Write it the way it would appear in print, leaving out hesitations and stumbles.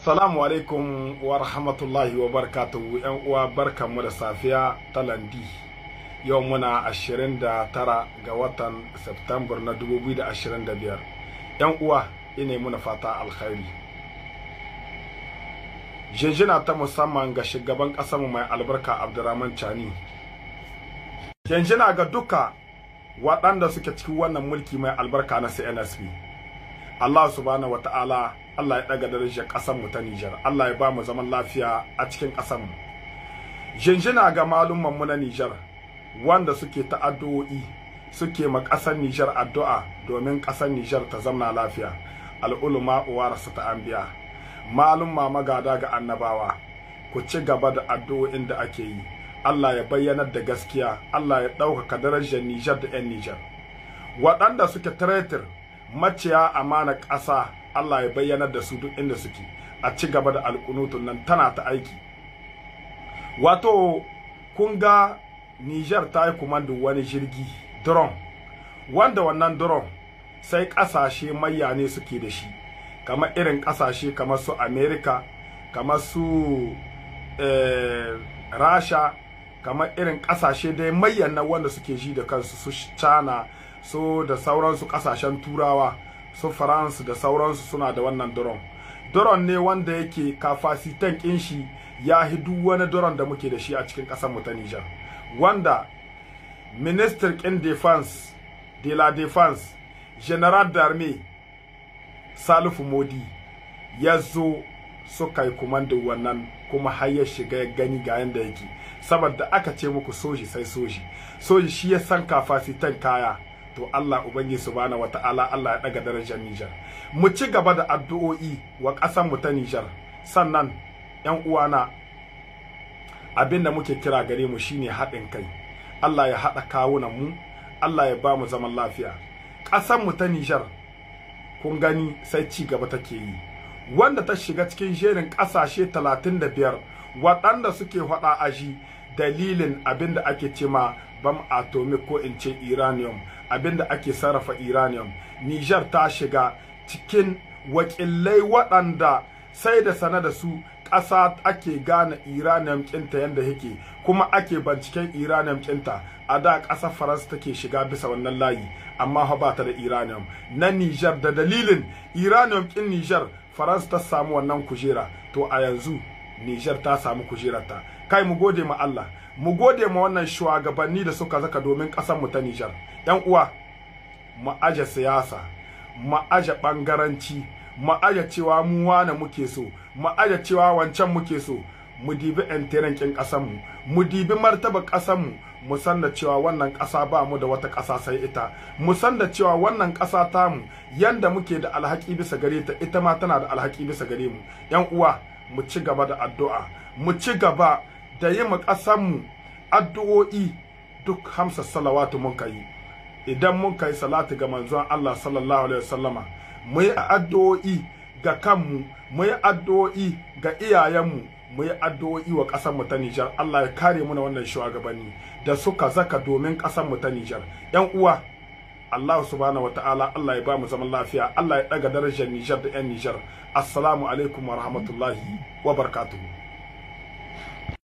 Salamu alaikum wa rahmatullahi wa barakatuhu. ‘Yan uwa barkanmu da safiya ta landi. Yau muna 29 ga watan Septambar na 2025. ‘Yan uwa ina muna fata alkhairi. Jinjina ta musamman ga shugaban ƙasarmu mai albarka Abdurrahman Chani. Jinjina ga duka waɗanda suke cikin wannan mulki mai albarka na CNSP. Allah subhanahu wa ta'ala, Allah ya daga darajar ƙasar mu ta Nijar. Allah ya ba mu zaman lafiya a cikin ƙasar mu. Jinjina ga malumman mu na Nijar wanda suke ta addu'o'i, suke ma ƙasar Nijar addu'a domin ƙasar Nijar ta zamna lafiya. Al'ulama warasu ta anbiya. Malumma magada ga annabawa. Ku ci gaba da addu'o'in da ake yi. Allah ya bayyanar da gaskiya, Allah ya ɗaukaka darajar Nijar da 'yan Nijar. Waɗanda suke traitor, maciya amana ƙasa, Allah ya bayyanar da su duk inda suke. A ci gaba da alƙunutun nan tana ta aiki. Wato kun ga Nijar ta yi kumandin wani jirgi drone, wanda wannan drone sai ƙasashe mayya ne suke da shi, kamar irin ƙasashe kamar su America, kamar su Rasha, kamar irin ƙasashe dai mayyan nan wanda suke ji da kansu, su China, su da sauransu ƙasashen Turawa, su France da sauransu suna da wannan drone. Drone ne wanda yake kafasitan kin shi ya hidu wani drone da muke da shi a cikin ƙasar mu ta Nijar, wanda Minister kin Defense de la Defense General d'Armée Salifu Modi ya zo suka yi kumandin wannan, kuma har ya shiga ya gani ga yanda yake, saboda aka ce muku soji sai soji shi ya san kafasitan kaya. To Allah Ubangiji subhanahu wata'ala, Allah ya daga darajar Nijar. Mu ci gaba da addu'o'i wa ƙasar mu ta Nijar. Sannan ƴan uwana, abinda muke kira gare mu shine haɗin kai. Allah ya haɗa kawunan mu, Allah ya ba mu zaman lafiya. Ƙasar mu ta Nijar kun gani sai ci gaba take yi, wanda ta shiga cikin jerin ƙasashe 35 waɗanda suke faɗa aji dalilin abinda ake cema bam atomic ko in ce uranium, abinda ake sarrafa uranium. Niger ta shiga cikin wakilai waɗanda sai da sana da su ƙasa ake gane uranium kinta yanda yake, kuma ake binciken uranium kinta. A da ƙasar Faransa take shiga bisa wannan layi, amma ba ta da uranium na Niger. Da dalilin uranium kin Niger, Faransa ta samu wannan kujera. To a yanzu Niger ta samu kujerarta. Kai mu gode ma Allah, mu gode ma wannan shugabanni da suka zaka domin ƙasar mu ta Nijar. Yan uwa, mu aje siyasa, mu aje bangaranci, mu aje cewa mu wane muke so, mu aje cewa wancan muke so. Mu dibi ƴan ƙasar mu, mu dibi martaba ƙasar mu, mu san da cewa wannan ƙasa ba mu da wata ƙasa sai ita. Mu san da cewa wannan ƙasa ta mu yanda muke da alhaki bisa gare ta, ita ma tana da alhaki bisa gare mu. Yan uwa, mu ci gaba da addu'a, mu ci gaba da yi mu ƙasanmu addu'o'i. Duk 5 salawatu mun kai, idan mun kai salatu ga manzon Allah sallallahu alaihi wasallama, mu yi addu'o'i ga kanmu, mu yi addu'o'i ga iyayenmu, mu yi addu'o'i wa ƙasarmu ta Nijar. Allah ya kare mu na wannan shugabanni da suka zaka domin ƙasarmu ta Nijar. Yan uwa, Allah subhanahu wataala, Allah ya ba mu zaman lafiya, Allah ya daga darajar Nijar da 'yan Nijar. Assalamu alaikum wa rahmatullahi wa barakatuhu.